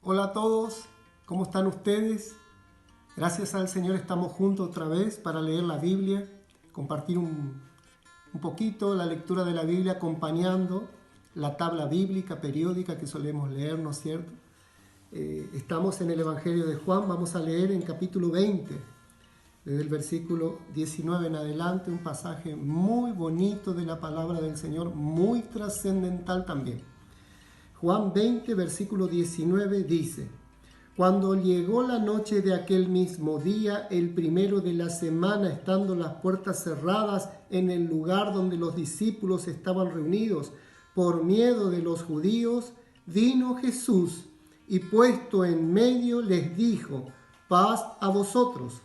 Hola a todos, ¿cómo están ustedes? Gracias al Señor estamos juntos otra vez para leer la Biblia, compartir un poquito la lectura de la Biblia acompañando la tabla bíblica periódica que solemos leer, ¿no es cierto? Estamos en el Evangelio de Juan, vamos a leer en capítulo 20, desde el versículo 19 en adelante, un pasaje muy bonito de la palabra del Señor, muy trascendental también. Juan 20, versículo 19 dice: Cuando llegó la noche de aquel mismo día, el primero de la semana, estando las puertas cerradas en el lugar donde los discípulos estaban reunidos, por miedo de los judíos, vino Jesús y puesto en medio les dijo: paz a vosotros.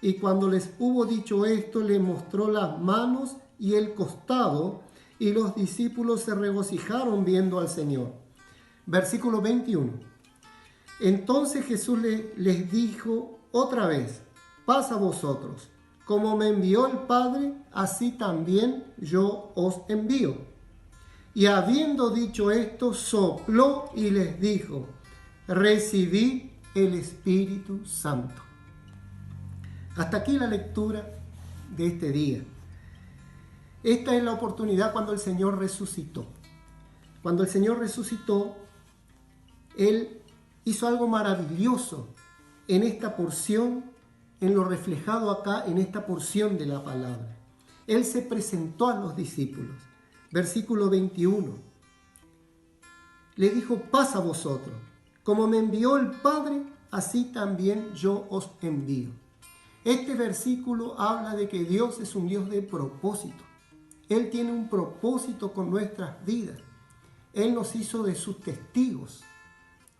Y cuando les hubo dicho esto, les mostró las manos y el costado, y los discípulos se regocijaron viendo al Señor. Versículo 21. Entonces Jesús les dijo otra vez: paz a vosotros. Como me envió el Padre, así también yo os envío. Y habiendo dicho esto, sopló y les dijo: recibid el Espíritu Santo. Hasta aquí la lectura de este día. Esta es la oportunidad cuando el Señor resucitó. Cuando el Señor resucitó, Él hizo algo maravilloso en esta porción, en lo reflejado acá en esta porción de la palabra. Él se presentó a los discípulos. Versículo 21. Le dijo: paz a vosotros. Como me envió el Padre, así también yo os envío. Este versículo habla de que Dios es un Dios de propósito. Él tiene un propósito con nuestras vidas. Él nos hizo de sus testigos.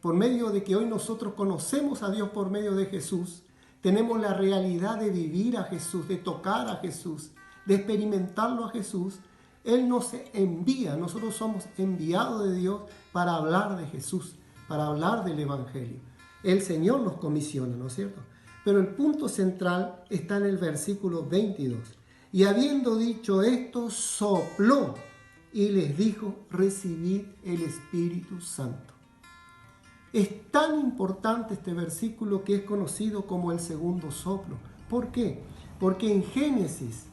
Por medio de que hoy nosotros conocemos a Dios por medio de Jesús, tenemos la realidad de vivir a Jesús, de tocar a Jesús, de experimentarlo a Jesús. Él nos envía, nosotros somos enviados de Dios para hablar de Jesús, para hablar del Evangelio. El Señor nos comisiona, ¿no es cierto? Pero el punto central está en el versículo 22. Y habiendo dicho esto, sopló y les dijo: recibid el Espíritu Santo. Es tan importante este versículo que es conocido como el segundo soplo. ¿Por qué? Porque en Génesis,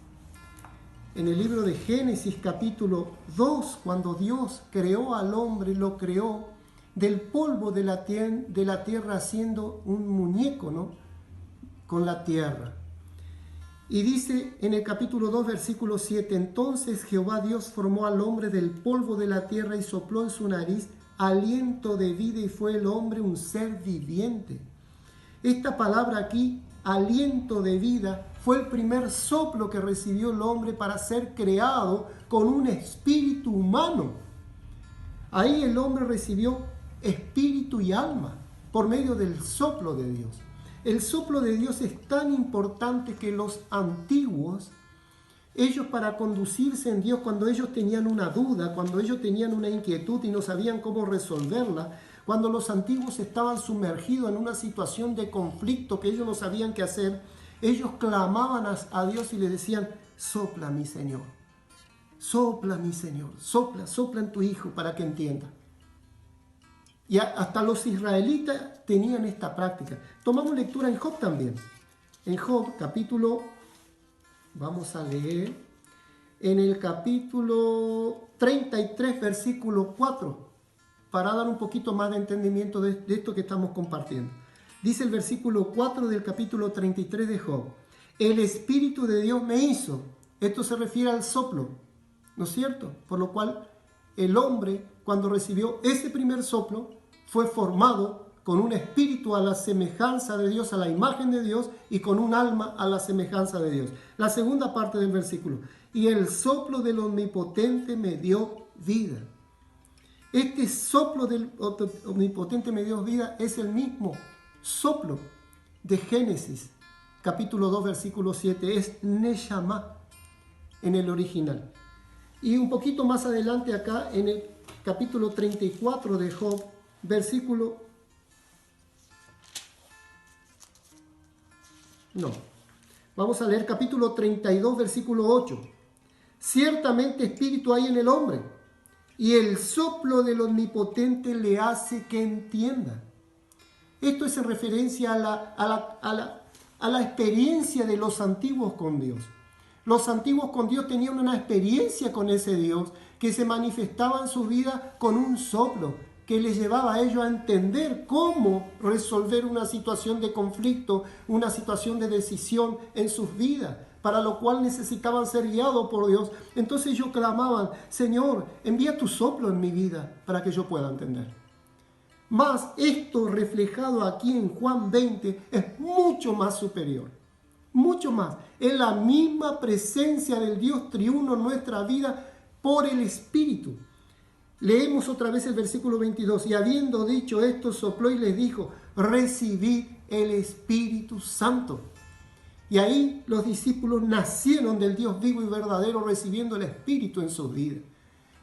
en el libro de Génesis capítulo 2, cuando Dios creó al hombre, lo creó del polvo de la tierra haciendo un muñeco, ¿no? Con la tierra. Y dice en el capítulo 2, versículo 7, entonces Jehová Dios formó al hombre del polvo de la tierra y sopló en su nariz aliento de vida y fue el hombre un ser viviente. Esta palabra aquí, aliento de vida, fue el primer soplo que recibió el hombre para ser creado con un espíritu humano. Ahí el hombre recibió espíritu y alma por medio del soplo de Dios. El soplo de Dios es tan importante que los antiguos, ellos para conducirse en Dios, cuando ellos tenían una duda, cuando ellos tenían una inquietud y no sabían cómo resolverla, cuando los antiguos estaban sumergidos en una situación de conflicto que ellos no sabían qué hacer, ellos clamaban a Dios y le decían: sopla mi Señor, sopla mi Señor, sopla en tu Hijo para que entienda. Y hasta los israelitas tenían esta práctica. Tomamos lectura en Job también. En Job, capítulo, vamos a leer, en el capítulo 33, versículo 4, para dar un poquito más de entendimiento de esto que estamos compartiendo. Dice el versículo 4 del capítulo 33 de Job: el Espíritu de Dios me hizo. Esto se refiere al soplo, ¿no es cierto? Por lo cual el hombre, cuando recibió ese primer soplo, fue formado con un espíritu a la semejanza de Dios, a la imagen de Dios, y con un alma a la semejanza de Dios. La segunda parte del versículo: y el soplo del Omnipotente me dio vida. Este soplo del Omnipotente me dio vida es el mismo soplo de Génesis, capítulo 2, versículo 7. Es Neshama en el original. Y un poquito más adelante acá, en el capítulo 34 de Job, versículo... No. Vamos a leer capítulo 32, versículo 8. Ciertamente espíritu hay en el hombre, y el soplo del Omnipotente le hace que entienda. Esto es en referencia a la experiencia de los antiguos con Dios. Los antiguos con Dios tenían una experiencia con ese Dios que se manifestaba en su vida con un soplo, que les llevaba a ellos a entender cómo resolver una situación de conflicto, una situación de decisión en sus vidas, para lo cual necesitaban ser guiados por Dios. Entonces ellos clamaban: Señor, envía tu soplo en mi vida para que yo pueda entender. Mas esto reflejado aquí en Juan 20 es mucho más superior, mucho más. Es la misma presencia del Dios triuno en nuestra vida por el Espíritu. Leemos otra vez el versículo 22. Y habiendo dicho esto, sopló y les dijo: recibid el Espíritu Santo. Y ahí los discípulos nacieron del Dios vivo y verdadero, recibiendo el Espíritu en sus vidas.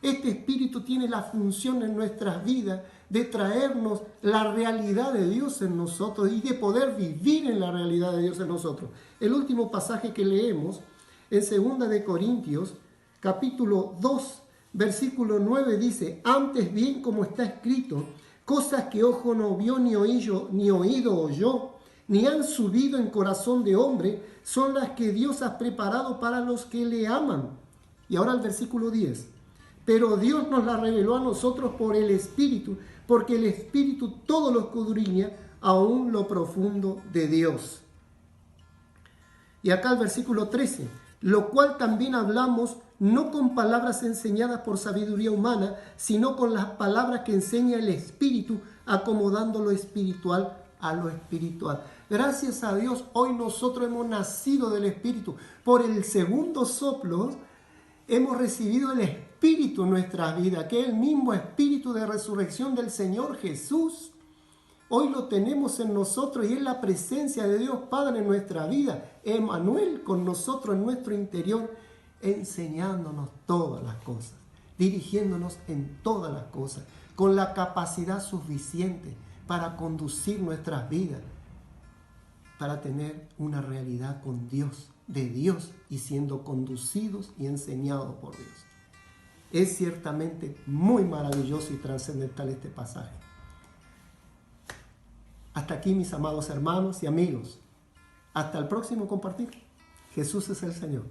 Este Espíritu tiene la función en nuestras vidas de traernos la realidad de Dios en nosotros y de poder vivir en la realidad de Dios en nosotros. El último pasaje que leemos en 2 de Corintios, capítulo 2, versículo 9 dice: antes bien, como está escrito, cosas que ojo no vio, ni oído oyó, ni han subido en corazón de hombre, son las que Dios ha preparado para los que le aman. Y ahora el versículo 10. Pero Dios nos la reveló a nosotros por el Espíritu, porque el Espíritu todo lo escudriña, aún lo profundo de Dios. Y acá el versículo 13. Lo cual también hablamos no con palabras enseñadas por sabiduría humana, sino con las palabras que enseña el Espíritu, acomodando lo espiritual a lo espiritual. Gracias a Dios, hoy nosotros hemos nacido del Espíritu. Por el segundo soplo hemos recibido el Espíritu en nuestra vida, que es el mismo Espíritu de resurrección del Señor Jesús. Hoy lo tenemos en nosotros y es la presencia de Dios Padre en nuestra vida. Emmanuel con nosotros en nuestro interior, enseñándonos todas las cosas, dirigiéndonos en todas las cosas, con la capacidad suficiente para conducir nuestras vidas, para tener una realidad con Dios, de Dios, y siendo conducidos y enseñados por Dios. Es ciertamente muy maravilloso y trascendental este pasaje. Hasta aquí, mis amados hermanos y amigos. Hasta el próximo compartir. Jesús es el Señor.